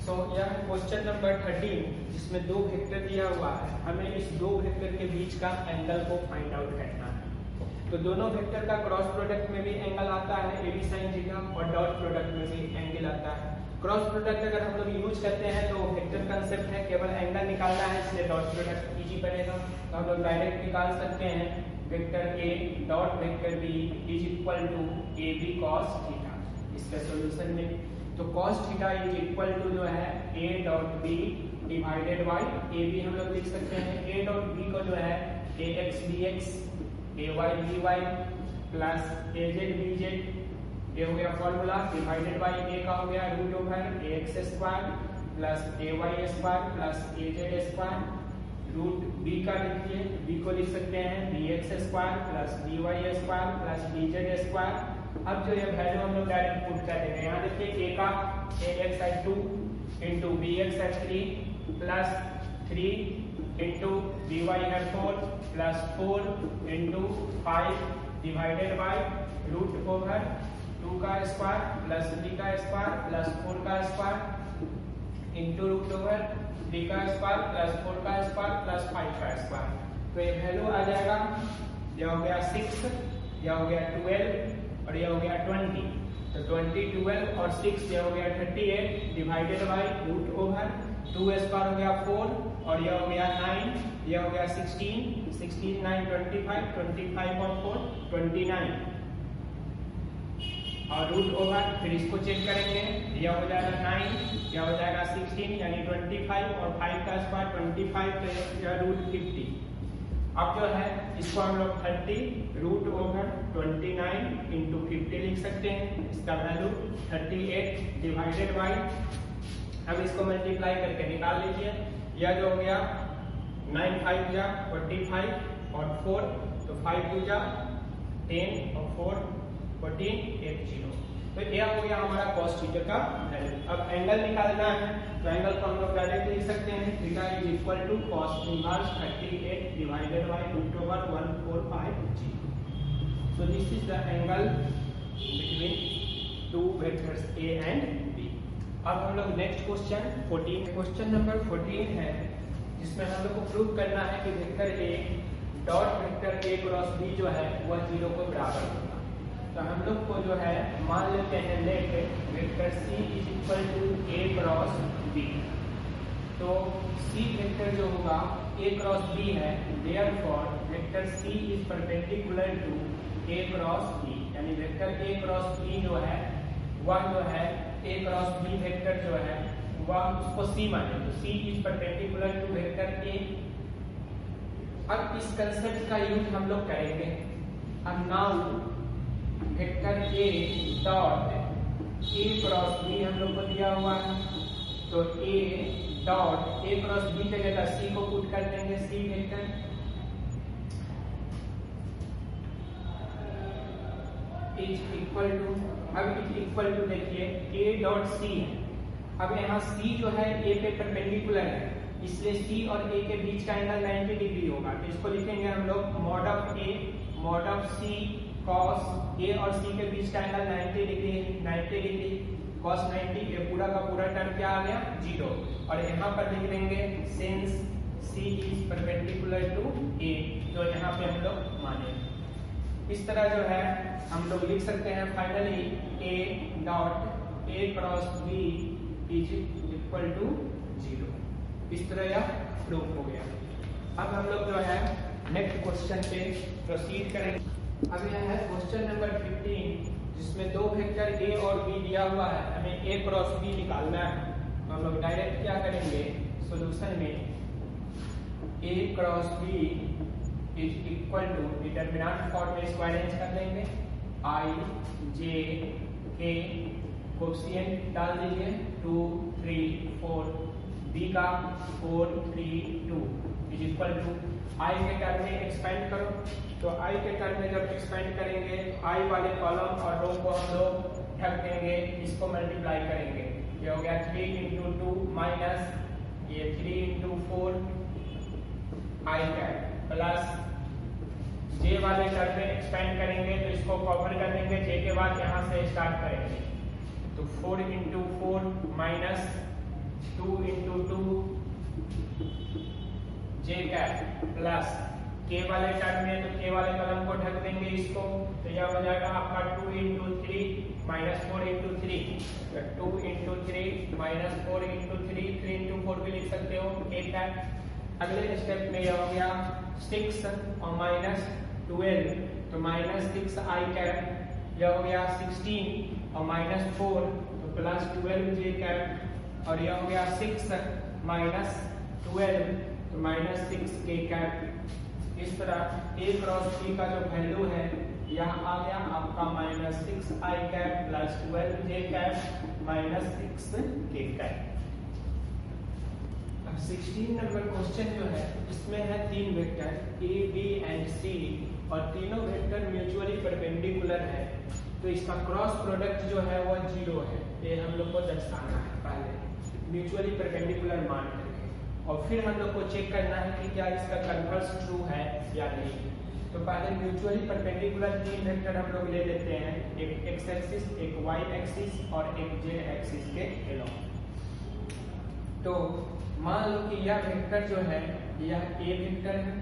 सो यह question number 13 जिसमें दो वेक्टर दिया हुआ है, हमें इस दो वेक्टर के बीच का एंगल को फाइंड आउट करना है। तो दोनों वेक्टर का क्रॉस प्रोडक्ट में भी एंगल आता है AB sin थीटा और डॉट प्रोडक्ट में भी एंगल आता है। क्रॉस प्रोडक्ट अगर हम लोग यूज करते हैं तो वेक्टर कंसेप्ट है, केवल एंगल निकालना है, इसलिए डॉट प्रोडक्ट इजी पड़ेगा। तो हम लोग डायरेक्ट निकाल सकते हैं vector A dot vector B is equal to AB cos theta. इसका सॉल्यूशन में तो cos theta is equal to जो है A dot B divided by AB हम लोग लिख सकते हैं। A डॉट B को जो है AX BX AY BY plus AZ BZ, ये हो गया फॉर्मूला, डिवाइडेड बाय A का हो गया root over AX square plus AY square plus AZ square, root B का लिखिए, B को लिख सकते हैं BX square plus BY square plus BZ square. अब जो ये वैल्यू हम लोग डायरेक्ट पुट कर देंगे, यहाँ देखिए A का AX है 2 इंटू BX है 3 प्लस 3 इंटू BY है 4 plus 4 into 5 divided by root over 2 का स्क्वायर प्लस 3 का स्क्वायर प्लस 4 का स्क्वायर इंटू रूट ओवर 3 का स्क्वायर प्लस 4 का स्क्वायर प्लस 5 का स्क्वायर। तो ये वैल्यू आ जाएगा, यह हो गया 6, यह हो गया 12 और यह हो गया 20। तो 20 12 और 6 यह हो गया 38 divided by root over 2 square हो गया 4 और यह हो गया 9, यह हो गया 16 16 9 25 25 और 4 29 और रूट ओवर, फिर इसको चेक करेंगे, यह हो जाएगा 9, यह हो जाएगा 16 यानी 25 और 5 का स्क्वायर 25 तो यह रूट 50। अब जो है इसको हम लोग 30 रूट ओवर 29 इंटू 50 लिख सकते हैं, इसका वैल्यू 38 डिवाइडेड बाय, हम इसको मल्टीप्लाई करके निकाल लीजिए, यह जो हो गया 9 5 जा 45 और 4 तो 5 2 जा 10 और 4 14 8 0। तो यह हो गया हमारा cos थीटा का वैल्यू। अब एंगल निकालना है तो एंगल को हम लोग डायरेक्ट लिख सकते हैं, theta is equal to cos inverse 38 divided by root over 145 so this is the angle between two vectors A and B। अब हम लोग नेक्स्ट क्वेश्चन 14 क्वेश्चन नंबर 14 है, जिसमें हम लोग को प्रूव करना है कि vector A dot vector A cross B जो है वह 0 को बराबर होगा। तो हम लोग को जो है मान लेते हैं let vector C is equal to A cross B। तो C वेक्टर जो होगा A क्रॉस B है, therefore vector C is perpendicular to A cross B, यानी वेक्टर A क्रॉस B जो है वह जो है A क्रॉस B वेक्टर जो है वह उसको C माने, तो C is perpendicular to vector A। अब इस कंसेप्ट का यूज हम लोग करेंगे। अब now vector A dot A cross B हम लोग को दिया हुआ है, तो A dot A cross B के जगह C को पुट कर देंगे, C vector is equal to, अब इज इक्वल टू देखिए A डॉट C है। अब यहाँ C जो है A पे परपेंडिकुलर है, इसलिए C और A के बीच का एंगल 90 डिग्री होगा। तो इसको लिखेंगे हम लोग mod of A mod of C cos A और C के बीच का एंगल 90 डिग्री है, 90 डिग्री cos 90, ये पूरा का पूरा टर्म क्या आ गया 0, और यहाँ पर लिख देंगे since C is perpendicular to A, जो यहाँ पे हम लोग माने। इस तरह जो है हम लोग लिख सकते हैं finally A dot A cross B is equal to 0। इस तरह यह प्रूफ हो गया। अब हम लोग जो है नेक्स्ट क्वेश्चन पे प्रोसीड करेंगे। अब यह है क्वेश्चन नंबर 15, जिसमें दो वेक्टर A और B दिया हुआ है, हमें A क्रॉस B निकालना है। तो हम लोग डायरेक्ट क्या करेंगे सॉल्यूशन में A cross B is equal to determinant form में इसको अरेंज कर देंगे, I J K कोएफिशिएंट डाल दीजिए 2 3 4, B का 4 3 2 इज इक्वल टू I के टर्म में एक्सपेंड करो। तो I के टर्म में जब एक्सपेंड करेंगे तो I वाले कॉलम और रो को हम लोग ढक देंगे, इसको मल्टीप्लाई करेंगे, ये हो गया 3 इंटू 2 माइनस ये 3 into 4 I cap plus J वाले टर्म में एक्सपेंड करेंगे तो इसको कवर कर देंगे, J के बाद यहाँ से स्टार्ट करेंगे तो 4 into 4 minus 2 into 2 j cap plus k वाले टर्म में तो k वाले कॉलम को ढक देंगे इसको, तो यह हो जाएगा आपका 2 into 3 minus 4 into 3, तो 2 into 3 minus 4 into 3, 3 into 4 भी लिख सकते हो k कैप। अगले स्टेप में यह हो गया 6 और माइनस 12, तो माइनस 6 i कैप, यह हो गया 16 और माइनस 4 तो प्लस 12 j कैप, और यह हो गया 6 माइनस 12 तो माइनस 6 k कैप। इस तरह a क्रॉस b का जो वैल्यू है यहाँ आ गया आपका minus 6 i cap plus 12 j cap minus 6 k cap. अब 16 नंबर क्वेश्चन जो है इसमें है तीन vector a b and c और तीनों वेक्टर म्यूचुअली परपेंडिकुलर है, तो इसका क्रॉस प्रोडक्ट जो है वो 0 है, ये हम लोग को दर्शाना है पहले म्यूचुअली परपेंडिकुलर मान करके, और फिर हम लोग को चेक करना है कि क्या इसका कन्वर्स ट्रू है या नहीं। तो पहले म्यूचुअली परपेंडिकुलर तीन वेक्टर हम लोग ले लेते हैं, एक x एक्सिस, एक y एक्सिस और एक z एक्सिस के अलोंग। तो मान लो कि यह वेक्टर जो है यह a वेक्टर है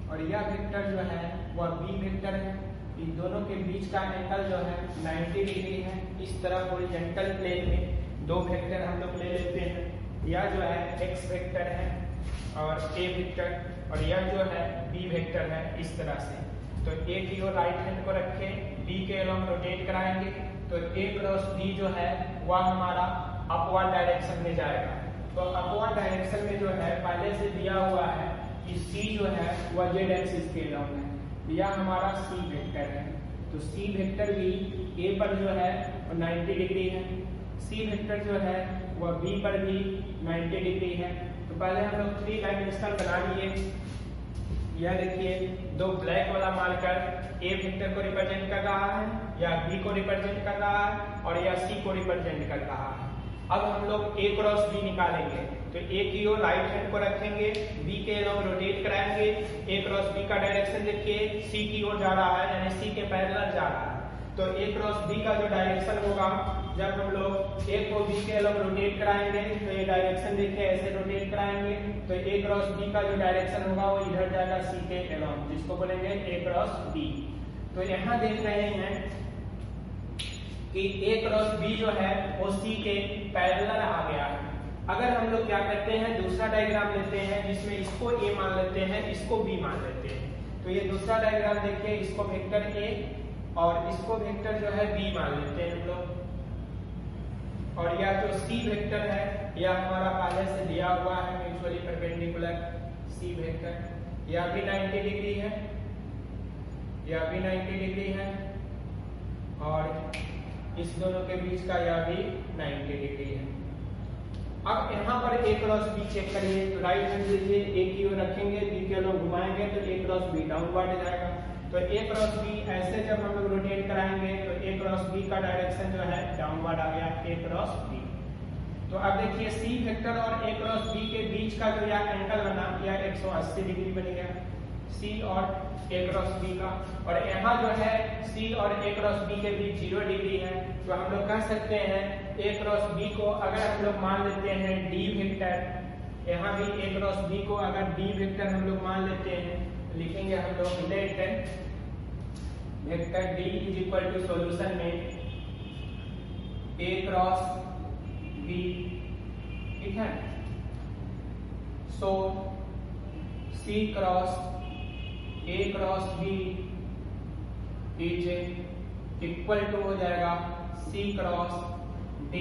और यह वेक्टर जो है वह b वेक्टर है। इन दोनों के बीच का एंगल जो है 90 डिग्री है। इस तरह हॉरिजॉन्टल प्लेन में दो वेक्टर हम लोग ले लेते हैं, यह जो है x वेक्टर है और a वेक्टर, और यह जो है b वेक्टर है। इस तरह से तो a की ओर राइट हैंड को रखें, b के अलोंग रोटेट कराएंगे, तो a क्रॉस b जो है वह हमारा अपवर्ड डायरेक्शन में जाएगा। तो अपवर्ड डायरेक्शन में जो है पहले से दिया हुआ है कि c जो है वह z एक्सिस के अलोंग है, यह हमारा c वेक्टर है। तो c वेक्टर भी a पर जो है वो 90 डिग्री है, c वेक्टर जो है वह b पर भी 90 डिग्री है। तो पहले हम लोग 3 डायमेंशनल बना लिए। यह देखिए दो ब्लैक वाला मार्कर a वेक्टर को रिप्रेजेंट कर रहा है, या b को रिप्रेजेंट कर रहा है, और या c को रिप्रेजेंट कर रहा है। अब हम लोग a क्रॉस b निकालेंगे, तो a की ओर राइट हैंड को रखेंगे, b के अलोंग रोटेट कराएंगे, a क्रॉस b का डायरेक्शन देखिए c की ओर जा रहा है, यानी c के पैरेलल जा रहा है। तो a क्रॉस b का जो डायरेक्शन होगा जब हम लोग a को b के अलोंग रोटेट कराएंगे, तो ये डायरेक्शन देखिए ऐसे रोटेट कराएंगे, तो a क्रॉस b का जो डायरेक्शन होगा वो इधर जाएगा c के अलोंग, जिसको बोलेंगे a क्रॉस b। तो यहाँ देख रहे हैं कि a क्रॉस b जो है वो c के पैरेलल आ गया है। अगर हम लोग क्या करते हैं दूसरा डायग्राम लेते हैं जिसमें इसको a मान लेते हैं, इसको b मान लेते हैं। तो ये दूसरा डायग्राम देखिए, इसको वेक्टर a और इसको वेक्टर जो है b मान लेते हैं हम लोग, और यह जो c वेक्टर है यह हमारा पहले से दिया हुआ है म्यूचुअली परपेंडिकुलर c वेक्टर, यह भी 90 डिग्री है, यह भी 90 डिग्री है, और इस दोनों के बीच का यह भी 90 डिग्री है। अब यहाँ पर a क्रॉस b चेक करिए, तो राइट हैंड लीजिए, a की ओर रखेंगे, b के अलोंग घुमाएंगे तो a क्रॉस b डाउनवर्ड जाएगा। तो a क्रॉस b ऐसे जब हम लोग रोटेट कराएंगे तो a क्रॉस b का डायरेक्शन जो है डाउनवर्ड आ गया, a क्रॉस b। तो अब देखिए c वेक्टर और a क्रॉस b के बीच का जो यह एंगल बना यह 180 डिग्री बन गया, c और a क्रॉस b का, और यहाँ जो है c और a क्रॉस b के बीच 0 डिग्री है। तो हम लोग कह सकते हैं a क्रॉस b को अगर हम लोग मान लेते हैं d वेक्टर, यहाँ भी a क्रॉस b को अगर d वेक्टर हम लोग मान लेते हैं, लिखेंगे हम लोग let vector d is equal to solution में a क्रॉस b, ठीक है। So c cross a cross b is equal to हो जाएगा c क्रॉस d।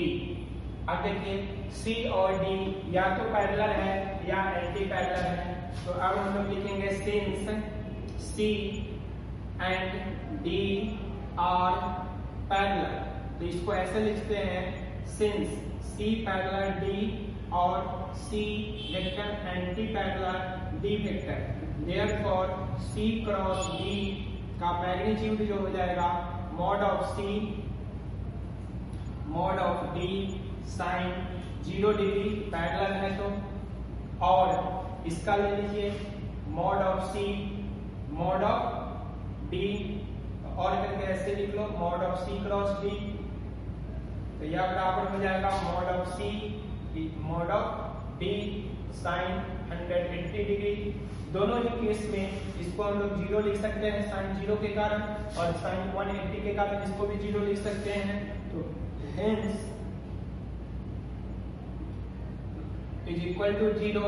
अब देखिए c और d या तो पैरेलल है या एंटी पैरेलल है, तो अब हम लोग लिखेंगे since c and d are parallel, तो इसको ऐसे लिखते हैं सिंस c पैरेलल d और c vector anti parallel d vector, therefore c cross d का मैग्नीट्यूड जो हो जाएगा mod of d sine 0 degree parallel है तो, और इसका ले लीजिए मॉड ऑफ d, और करके ऐसे लिख लो mod of c cross d तो यह बराबर हो जाएगा mod of C mod of B sine 180 degree. दोनों ही केस में इसको हम लोग 0 लिख सकते हैं साइन 0 के कारण, और साइन 180 के कारण इसको भी 0 लिख सकते हैं। तो hence is equal to 0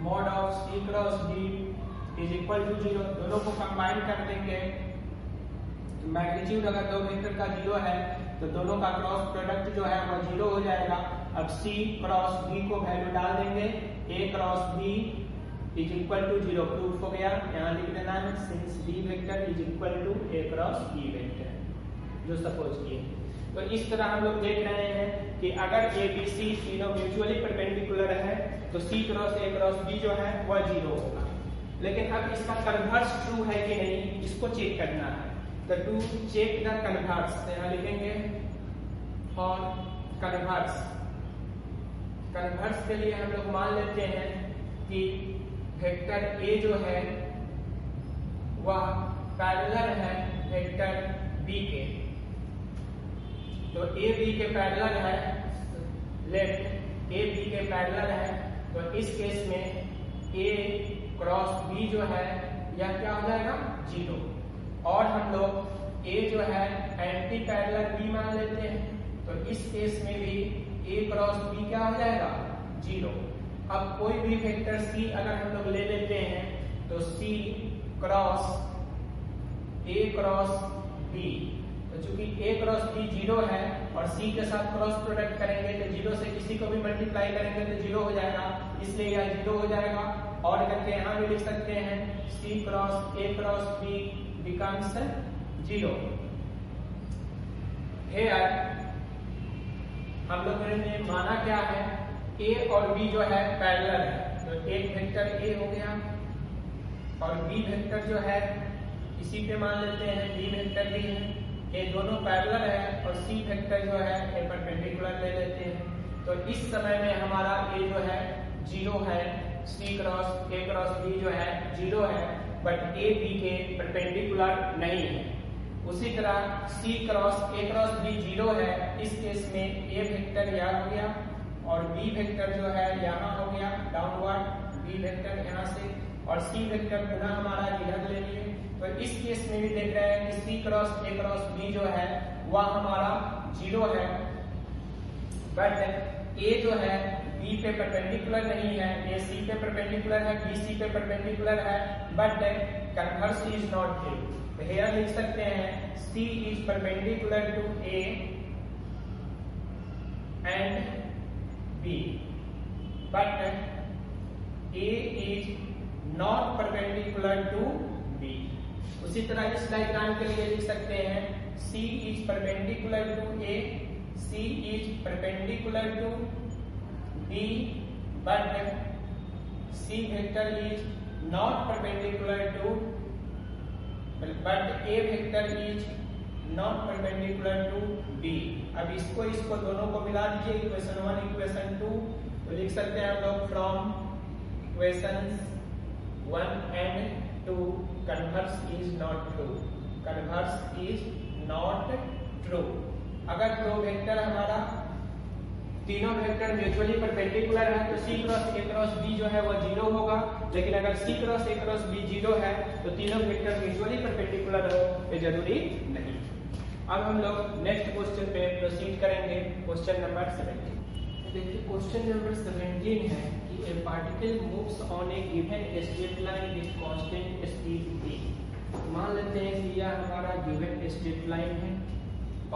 mod of C cross D is equal to 0। दोनों को कंबाइन कर देंगे तो मैग्नीट्यूड अगर दो वेक्टर का 0 है तो दोनों का क्रॉस प्रोडक्ट जो है वो 0 हो जाएगा। अब C क्रॉस B को वैल्यू डाल देंगे, A cross B is equal to 0 proof हो गया। यहाँ लिख देना है since B vector is equal to A cross B vector, जो सपोज किए। तो इस तरह हम लोग देख रहे हैं कि अगर A B C तीनों म्यूचुअली परपेंडिकुलर है तो C cross A cross B जो है वह 0 होगा। लेकिन अब इसका कन्वर्स ट्रू है कि नहीं इसको चेक करना है। तो टू चेक द कन्वर्स यहाँ लिखेंगे और कन्वर्स के लिए हम लोग मान लेते हैं कि वेक्टर A जो है वह पैरेलल है वेक्टर B के। तो A B के पैरेलल है, लेट A B के पैरेलल है, तो इस केस में A क्रॉस B जो है यह क्या हो जाएगा 0। और हम लोग A जो है एंटी पैरेलल B मान लेते हैं, तो इस केस में भी A क्रॉस B क्या हो जाएगा 0। अब कोई भी वेक्टर C अगर हम लोग ले लेते हैं तो C cross A cross B, तो चूंकि A क्रॉस B 0 है और C के साथ क्रॉस प्रोडक्ट करेंगे तो 0 से किसी को भी मल्टीप्लाई करेंगे तो 0 हो जाएगा, इसलिए यह 0 हो जाएगा। और करके यहाँ भी लिख सकते हैं C cross A cross B becomes 0। Here हम लोग ने माना क्या है A और B जो है पैरेलल है, तो एक वेक्टर A हो गया और B वेक्टर जो है इसी पे मान लेते हैं B वेक्टर भी है। ये दोनों पैरेलल है और C वेक्टर जो है ये परपेंडिकुलर ले लेते हैं। तो इस समय में हमारा A जो है 0 है, C cross A cross B जो है 0 है, बट A B के परपेंडिकुलर नहीं है। उसी तरह C cross A cross B 0 है, इस केस में A वेक्टर यहाँ हो गया और B वेक्टर जो है यहाँ हो गया डाउनवर्ड, B वेक्टर यहाँ से, और C वेक्टर पुनः हमारा इधर ले लिए। तो इस केस में भी देख रहे हैं कि C cross A cross B जो है वह हमारा 0 है, बट A जो है B पे परपेंडिकुलर नहीं है, A C पे परपेंडिकुलर है, B C पे परपेंडिकुलर है, but converse is not true. तो here लिख सकते हैं C is perpendicular to A and B, but A is not perpendicular to B। उसी तरह इस डायग्राम के लिए लिख सकते हैं C is perpendicular to A, C is perpendicular to B, but C vector is not perpendicular to, but A vector is not perpendicular to B। अब इसको दोनों को मिला दीजिए, इक्वेशन 1 इक्वेशन 2, तो लिख सकते हैं हम लोग from equations 1 and 2 converse is not true, converse is not true. अगर दो वेक्टर हमारा तीनों वेक्टर म्यूचुअली परपेंडिकुलर है तो C cross A cross B जो है वो 0 होगा, लेकिन अगर C cross A cross B 0 है तो तीनों वेक्टर म्यूचुअली परपेंडिकुलर हो ये जरूरी नहीं। अब हम लोग नेक्स्ट क्वेश्चन पे प्रोसीड करेंगे, क्वेश्चन नंबर 17। देखिए क्वेश्चन नंबर 17 है कि ए particle moves on A given straight line with constant speed v। मान लेते हैं कि यह हमारा गिवन स्ट्रेट लाइन है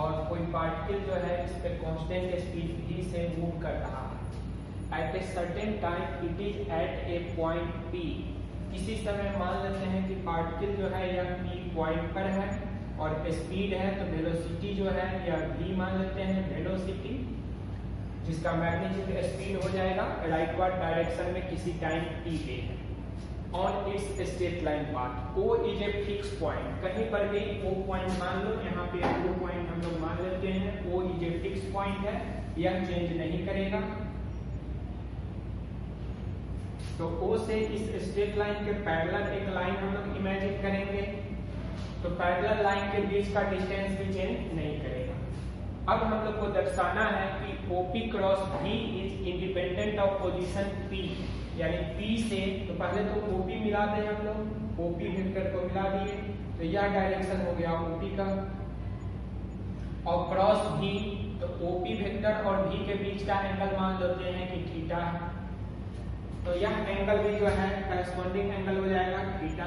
और कोई पार्टिकल जो है इस पे कांस्टेंट स्पीड v से मूव कर रहा है। At a certain time it is at a point p। किसी समय मान लेते हैं कि पार्टिकल जो है यह p पॉइंट पर है और स्पीड है तो वेलोसिटी जो है यह v मान लेते हैं वेलोसिटी, जिसका मैग्नीट्यूड स्पीड हो जाएगा राइटवर्ड डायरेक्शन में किसी टाइम t पे है। On it's straight line path O is a fix point, कहीं पर भी O पॉइंट मान लो, यहाँ पे O पॉइंट हम लोग मान लेते हैं O is a fix point है, यह चेंज नहीं करेगा। तो O से इस स्ट्रेट लाइन के पैरेलल एक लाइन हम लोग इमेजिन करेंगे, तो पैरेलल लाइन के बीच का डिस्टेंस भी चेंज नहीं करेगा। अब हम लोग को दर्शाना है कि OP cross V is independent of position P, यानी P से, तो पहले तो OP मिला दें हम लोग, OP वेक्टर को मिला दिए, तो यह डायरेक्शन हो गया OP का, और क्रॉस V, तो OP वेक्टर और V के बीच का एंगल मान लेते हैं कि थीटा है, तो यह एंगल भी जो है करस्पॉन्डिंग एंगल हो जाएगा थीटा।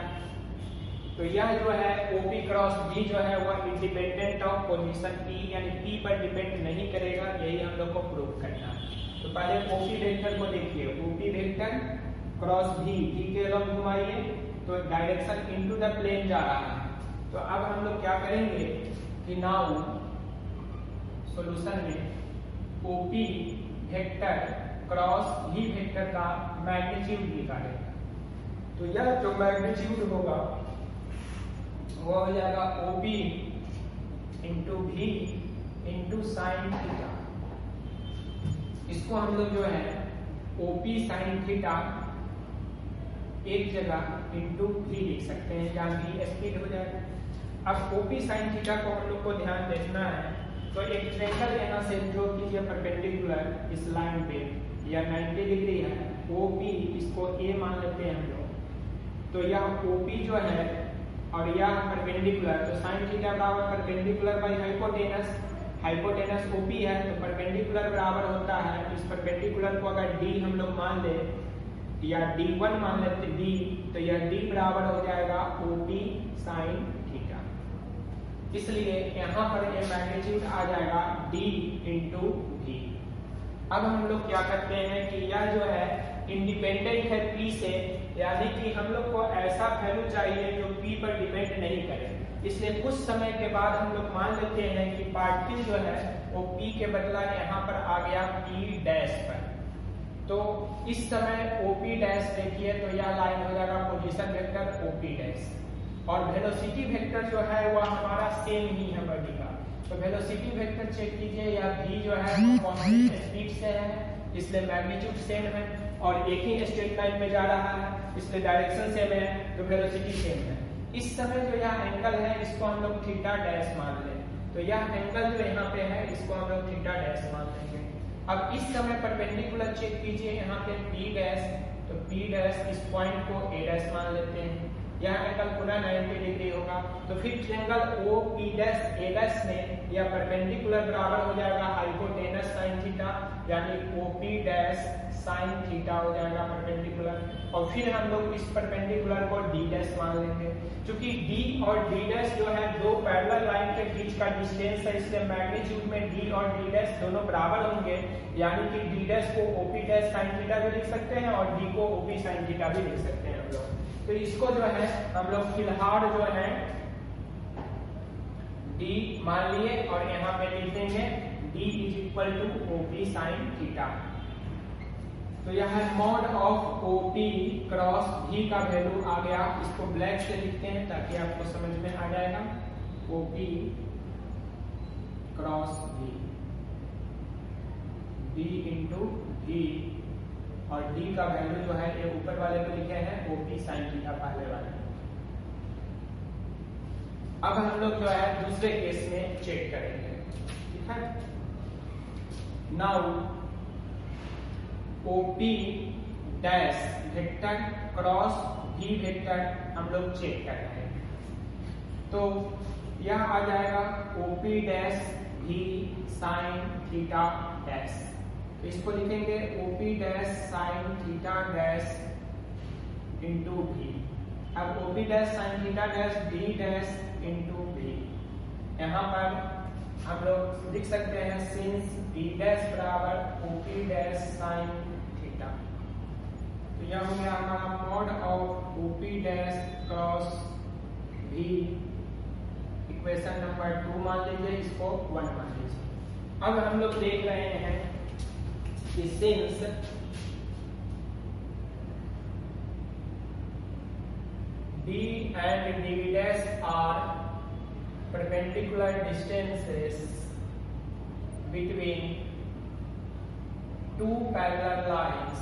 तो यह जो है OP क्रॉस V जो है वह इंडिपेंडेंट ऑफ पोजीशन P, यानी P पर डिपेंड नहीं करेगा, यही हम लोग को प्रूव करना है। तो पहले OP वेक्टर को देखिए, OP वेक्टर क्रॉस V के अलग घुमाइए, तो डायरेक्शन इनटू द प्लेन जा रहा है। तो अब हम लोग क्या करेंगे कि नाउ सॉल्यूशन में OP vector cross V vector का मैग्नीट्यूड निकालेंगे। तो यह जो मैग्नीट्यूड होगा वो हो जाएगा OP into V into sine theta. इसको हम लोग जो है OP साइन थीटा एक जगह इंटू V लिख सकते हैं, जहाँ V स्पीड हो जाएगा। अब OP साइन थीटा को हम लोग को ध्यान देखना है, तो एक ट्रेंगल यहाँ से ड्रॉ कीजिए परपेंडिकुलर इस लाइन पे, या 90 डिग्री है, OP इसको A मान लेते हैं हम लोग। तो यह OP जो है और यह परपेंडिकुलर, तो साइन थीटा बराबर perpendicular by hypotenuse, hypotenuse OP है, तो परपेंडिकुलर बराबर होता है, इस परपेंडिकुलर को अगर D हम लोग मान ले या D1 मान लेते D, तो यह D बराबर हो जाएगा OP साइन थीटा। इसलिए यहाँ पर ये मैग्नीट्यूड आ जाएगा D इंटू V। अब हम लोग क्या करते हैं कि यह जो है इंडिपेंडेंट है P से, यानी कि हम लोग को ऐसा वैल्यू चाहिए जो P पर डिपेंड नहीं करे। इसलिए कुछ समय के बाद हम लोग मान लेते हैं कि पार्टिकल जो है वो P के बदला यहाँ पर आ गया P डैश पर। तो इस समय OP डैश देखिए, तो यह लाइन हो जाएगा पोजीशन वेक्टर OP डैश, और वेलोसिटी वेक्टर जो है वह हमारा सेम ही है बॉडी का। तो वेलोसिटी वेक्टर चेक कीजिए, या V जो है कांस्टेंट स्पीड से है, इसलिए मैग्नीट्यूड सेम है, और एक ही स्ट्रेट लाइन में जा रहा है, इसलिए डायरेक्शन सेम है, तो वेलोसिटी सेम है। इस समय जो यह एंगल है इसको हम लोग थीटा डैश मान लें, तो यह एंगल जो यहाँ पे है इसको हम लोग थीटा डैश मान लेंगे। अब इस समय परपेंडिकुलर चेक कीजिए, यहाँ पे P डैश, तो P डैश इस पॉइंट को A डैश मान लेते हैं, यह एंगल पूरा 90 डिग्री होगा। तो फिर triangle OP dash A dash में यह परपेंडिकुलर बराबर हो जाएगा हाइपोटेनस साइन थीटा, यानी OP डैश साइन थीटा हो जाएगा परपेंडिकुलर, और फिर हम लोग इस परपेंडिकुलर को D डैश मान लेंगे। क्योंकि D और D डैश जो है दो पैरेलल लाइन के बीच का डिस्टेंस है, इसलिए मैग्नीट्यूड में D और D डैश दोनों बराबर होंगे, यानी कि D डैश को OP डैश साइन थीटा भी लिख सकते हैं और D को OP साइन थीटा भी लिख सकते हैं हम लोग। तो इसको जो है हम लोग फिलहाल जो है D मान लिए, और यहाँ पे लिख देंगे D is equal to OP sine theta. तो यह है mod of OP cross V का वैल्यू आ गया, इसको ब्लैक से लिखते हैं ताकि आपको समझ में आ जाएगा। OP cross V into V, और D का वैल्यू जो है ये ऊपर वाले पे लिखे हैं OP साइन थीटा पहले वाले। अब हम लोग जो है दूसरे केस में चेक करेंगे, ठीक है। Now OP dash vector cross V vector हम लोग चेक कर रहे हैं, तो यह आ जाएगा OP dash V sine theta dash. तो इसको लिखेंगे OP dash sine theta dash into V। अब OP dash sine theta dash V dash into V, यहाँ पर हम लोग लिख सकते हैं सिंस V डैश बराबर OP डैश साइन थीटा। तो यह हो गया हमारा mod of OP dash cross V, equation number 2 मान लीजिए, इसको 1 मान लीजिए। अब हम लोग देख रहे हैं कि since D and D dash are perpendicular distances between two parallel lines,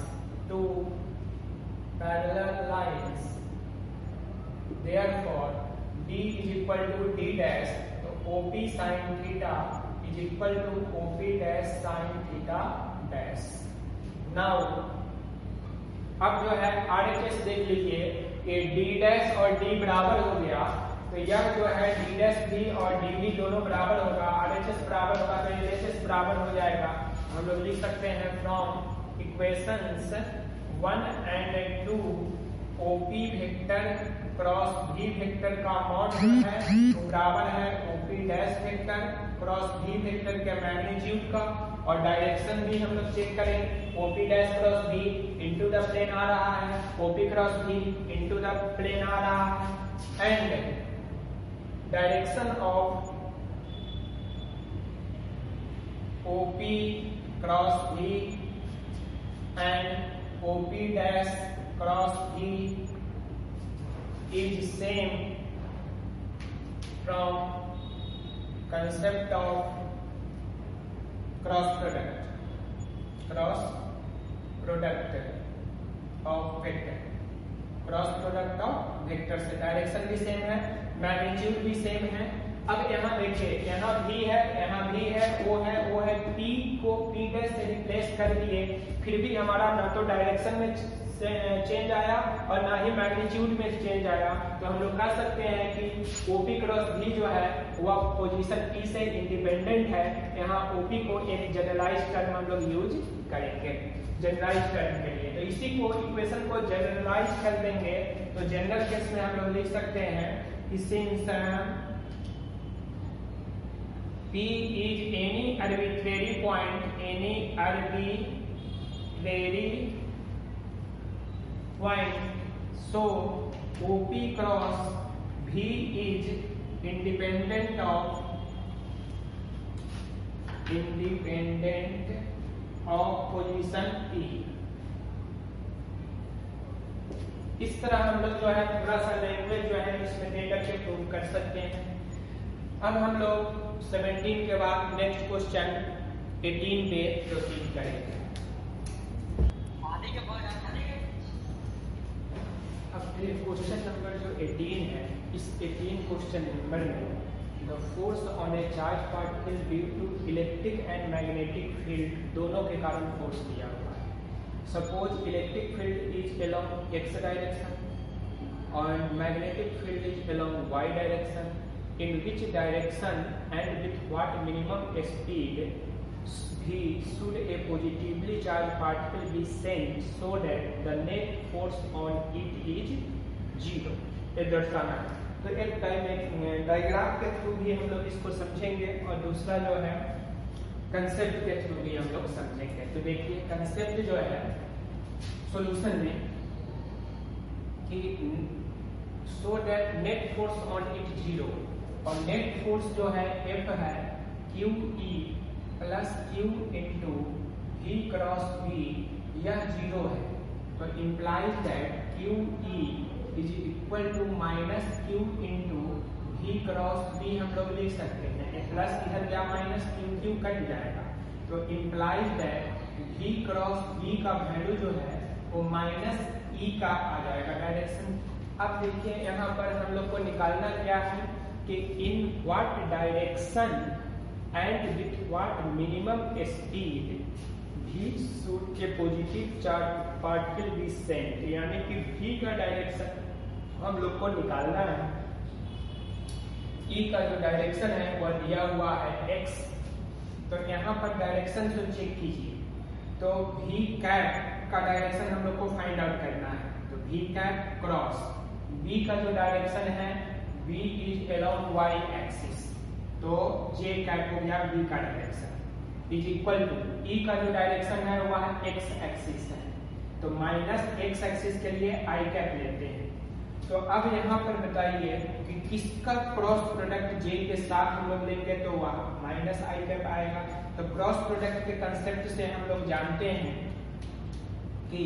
therefore D is equal to D dash, so OP sin theta is equal to OP dash sine theta dash. Now अब जो है RHS देख लीजिए, ये D dash और D बराबर हो गया, तो यह जो है D डैश भी और D भी दोनों बराबर होगा, RHS बराबर होगा तो LHS बराबर हो जाएगा। हम लोग लिख सकते हैं from equations 1 and 2 OP vector cross V vector का मॉड जो है वो बराबर है OP dash vector cross V vector के मैग्नीट्यूड का, और डायरेक्शन भी हम लोग चेक करें, OP dash cross V into the plane आ रहा है, OP cross V into the plane आ रहा है, and direction of OP cross V and OP dash cross V is same from concept of cross product of vector, cross product of vector से direction भी same है, magnitude भी same है। अब यहाँ देखिए, यहाँ भी है, यहाँ भी है, वो है, P को P डैश से रिप्लेस कर दिए, फिर भी हमारा ना तो डायरेक्शन में चेंज आया और ना ही मैग्नीट्यूड में चेंज आया, तो हम लोग कह सकते हैं कि OP क्रॉस V जो है वह पोजीशन P से इंडिपेंडेंट है। यहाँ OP को एक जनरलाइज टर्म हम लोग यूज करेंगे जनरलाइज टर्म के लिए, तो इसी को इक्वेशन को जनरलाइज कर देंगे, तो जनरल केस में हम लोग लिख सकते हैं कि since P is any arbitrary point, so OP cross V is independent of position P। इस तरह हम लोग जो है थोड़ा सा लैंग्वेज जो है इसमें दे करके प्रूव कर सकते हैं। अब हम लोग 17 के बाद नेक्स्ट क्वेश्चन 18 पे प्रोसीड करेंगे। क्वेश्चन नंबर जो 18 है, इस 18 क्वेश्चन नंबर में the force on a charge particle due to electric and magnetic field दोनों के कारण फोर्स दिया हुआ है। Suppose electric field is along x direction और magnetic field is along y direction, in which direction and with what minimum speed भी should a positively charged particle be sent so that the net force on it is 0, ये दर्शाना है। तो एक diagram के through भी हम लोग इसको समझेंगे और दूसरा जो है कंसेप्ट के थ्रू भी हम लोग समझेंगे। तो देखिए कंसेप्ट जो है सॉल्यूशन में कि so that net force on it 0, और नेट फोर्स जो है F है QE plus Q into V cross V, यह 0 है, तो implies that QE is equal to minus Q into V cross V हम लोग लिख सकते हैं, प्लस इधर क्या माइनस Q कट जाएगा, तो implies that V cross V का वैल्यू जो है वो माइनस E का आ जाएगा डायरेक्शन। अब देखिए यहाँ पर हम लोग को निकालना क्या है कि in what direction and with what minimum speed V should a positive charge particle be sent, यानी कि V का डायरेक्शन हम लोग को निकालना है। E का जो डायरेक्शन है वह दिया हुआ है x, तो यहाँ पर डायरेक्शन जो चेक कीजिए, तो V कैप का डायरेक्शन हम लोग को फाइंड आउट करना है, तो V कैप क्रॉस V का जो डायरेक्शन है V is along y axis, तो J कैप हो गया V का direction is equal to E का जो डायरेक्शन है वह x एक्सिस है, तो माइनस x एक्सिस के लिए I कैप लेते हैं। तो अब यहाँ पर बताइए कि किसका क्रॉस प्रोडक्ट J के साथ हम लोग लेंगे तो वह माइनस I कैप आएगा। तो क्रॉस प्रोडक्ट के कंसेप्ट से हम लोग जानते हैं कि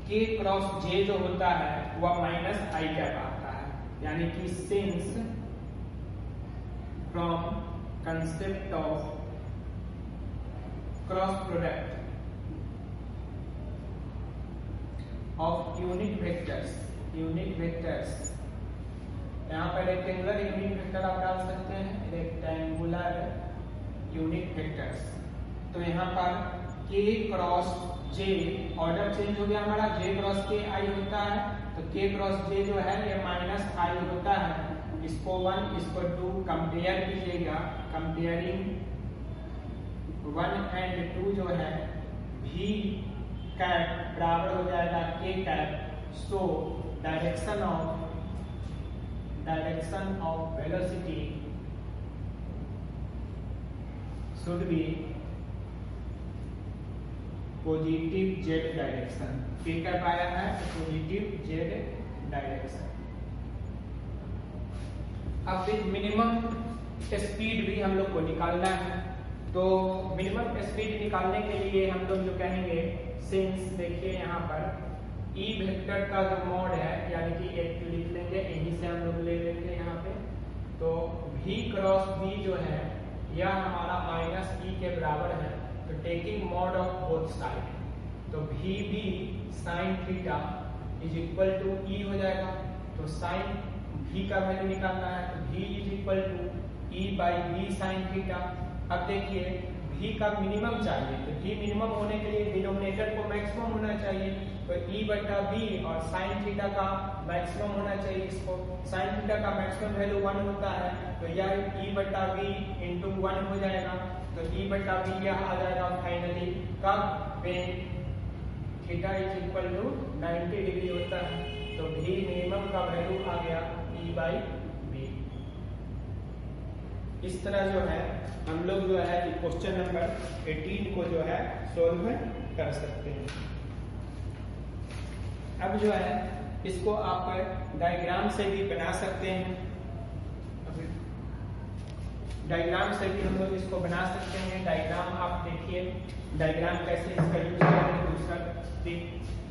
K क्रॉस J जो होता है वह माइनस I कैप आता है, यानी कि since from concept of cross product of unit vectors, यहाँ पर रेक्टेंगुलर यूनिट वेक्टर आप डाल सकते हैं, रेक्टेंगुलर यूनिट वेक्टर्स। तो यहाँ पर k cross j order change हो गया हमारा, j क्रॉस k i होता है, तो k क्रॉस j जो है ये माइनस i होता है। इसको 1 इसको 2 कंपेयर कीजिएगा, कंपेयरिंग 1 एंड 2 जो है v कैप बराबर हो जाएगा k cap. So direction of velocity should be positive z direction. k cap आया है पॉजिटिव z डायरेक्शन। अब मिनिमम स्पीड भी हम लोग को निकालना है, तो मिनिमम स्पीड निकालने के लिए हम लोग जो कहेंगे, सिंस देखिए यहाँ पर e वेक्टर का जो मॉड है यानी कि एक लिख लेंगे, यहीं से हम लोग ले लेंगे यहाँ पे। तो v क्रॉस v जो है यह हमारा माइनस e के बराबर है, तो taking mod of both side, तो v भी sine theta is equal to e हो जाएगा। तो साइन v का वैल्यू निकालना है, तो v is equal to e by v sine theta. अब देखिए v का मिनिमम चाहिए, तो v मिनिमम होने के लिए डिनोमिनेटर को मैक्सिमम होना चाहिए, तो e बटा v और साइन थीटा का मैक्सिमम होना चाहिए। इसको साइन थीटा का मैक्सिमम वैल्यू 1 होता है, तो यह e बटा v इंटू 1 हो जाएगा। तो e बटा v यह आ जाएगा फाइनली कब, when theta is equal to 90 degree होता है, तो v मिनिमम का वैल्यू आ गया e बाई v। इस तरह जो है हम लोग जो है क्वेश्चन नंबर 18 को जो है सोल्व कर सकते हैं। अब जो है इसको आप डायग्राम से भी बना सकते हैं, डायग्राम से भी हम लोग इसको बना सकते हैं। डायग्राम आप देखिए, डायग्राम कैसे इसका यूज करेंगे दूसरा।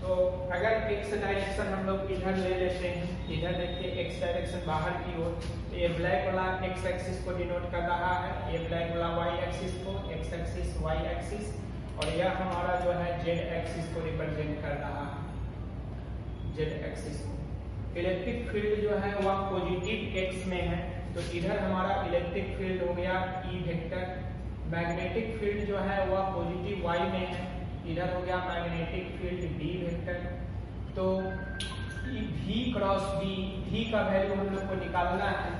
तो अगर एक्स डायरेक्शन हम लोग इधर ले लेते हैं, इधर देखिए एक्स डायरेक्शन बाहर की ओर, तो ये ब्लैक वाला एक्स एक्सिस को डिनोट कर रहा है, ये ब्लैक वाला वाई एक्सिस को, एक्स एक्सिस वाई एक्सिस, और यह हमारा जो है जेड एक्सिस को रिप्रेजेंट कर रहा है, जेड एक्सिस को। इलेक्ट्रिक फील्ड जो है वह पॉजिटिव एक्स में है, तो इधर हमारा इलेक्ट्रिक फील्ड हो गया ई वेक्टर। मैग्नेटिक फील्ड जो है वह पॉजिटिव वाई में है, इधर हो गया मैग्नेटिक फील्ड डी वेक्टर। तो v क्रॉस v का वैल्यू हम लोग को निकालना है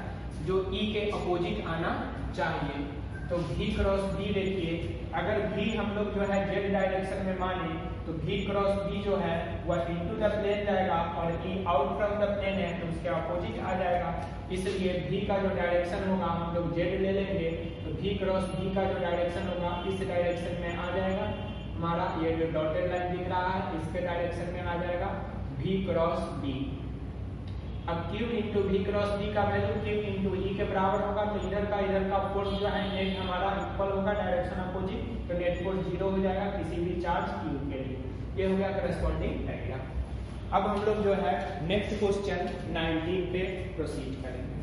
जो e के अपोजिट आना चाहिए। तो v क्रॉस v देखिए, अगर v हम लोग जो है z डायरेक्शन में माने तो v क्रॉस v जो है वह इनटू द प्लेन जाएगा, और e out from the plane है तो उसके अपोजिट आ जाएगा। इसलिए v का जो डायरेक्शन होगा हम लोग z ले लेंगे, तो v क्रॉस v का जो डायरेक्शन होगा इस डायरेक्शन में आ जाएगा। हमारा ये जो डॉटेड लाइन दिख रहा है इसके डायरेक्शन में आ जाएगा v क्रॉस v। अब q into v cross v का वैल्यू q इंटू e के बराबर होगा, तो इधर का फोर्स जो है नेट हमारा इक्वल होगा, डायरेक्शन अपोजिट, तो नेट फोर्स 0 हो जाएगा किसी भी चार्ज q के लिए। ये हो गया करस्पॉन्डिंग डायग्राम। अब हम लोग जो है नेक्स्ट क्वेश्चन 19 पे प्रोसीड करेंगे।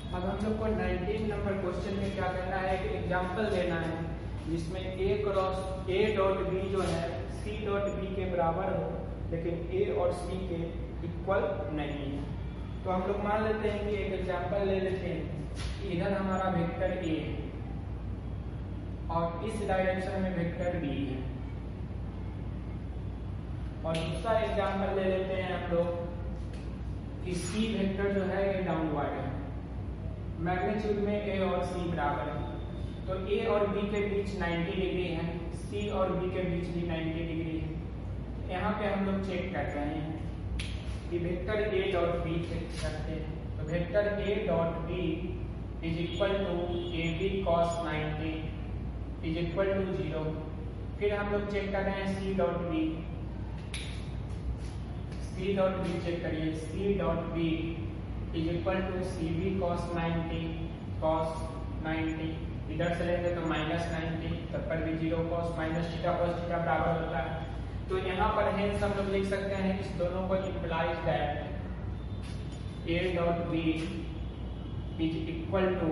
अब हम लोग को 19 नंबर क्वेश्चन में क्या करना है, एक एग्जांपल लेना है जिसमें a cross a dot b जो है c डॉट b के बराबर हो, लेकिन a और c के इक्वल नहीं है। तो हम लोग मान लेते हैं कि एक एग्जांपल ले लेते हैं, इधर हमारा वेक्टर a है और इस डायरेक्शन में वेक्टर b है, और दूसरा एग्जांपल ले लेते हैं हम लोग कि c वेक्टर जो है ये डाउनवर्ड है, मैग्नीट्यूड में a और c बराबर है, तो a और b के बीच 90 डिग्री है, c और b के बीच भी 90 डिग्री है। यहाँ पे हम लोग चेक कर रहे हैं कि vector a dot b check करते हैं, तो vector a dot b is equal to ab cos 90 is equal to 0। फिर हम लोग चेक कर रहे हैं c dot b, c dot b check करिए, c dot b is equal to cb cos 90, इधर से लेंगे तो माइनस 90, तब पर भी 0 cos minus theta cos theta बराबर होता है। तो यहाँ पर हेंस हम लोग लिख सकते हैं इस दोनों को implies that a dot b is equal to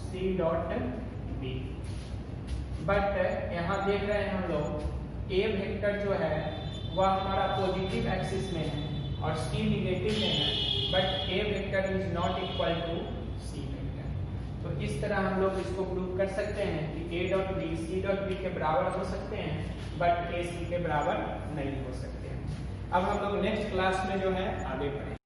c dot b। But यहाँ देख रहे हैं हम लोग a वेक्टर जो है वह हमारा पॉजिटिव एक्सिस में है और c निगेटिव में है, but a vector is not equal to c vector. तो इस तरह हम लोग इसको प्रूव कर सकते हैं कि A dot B C dot B के बराबर हो सकते हैं, बट A C के बराबर नहीं हो सकते हैं। अब हम लोग नेक्स्ट क्लास में जो है आगे बढ़ेंगे।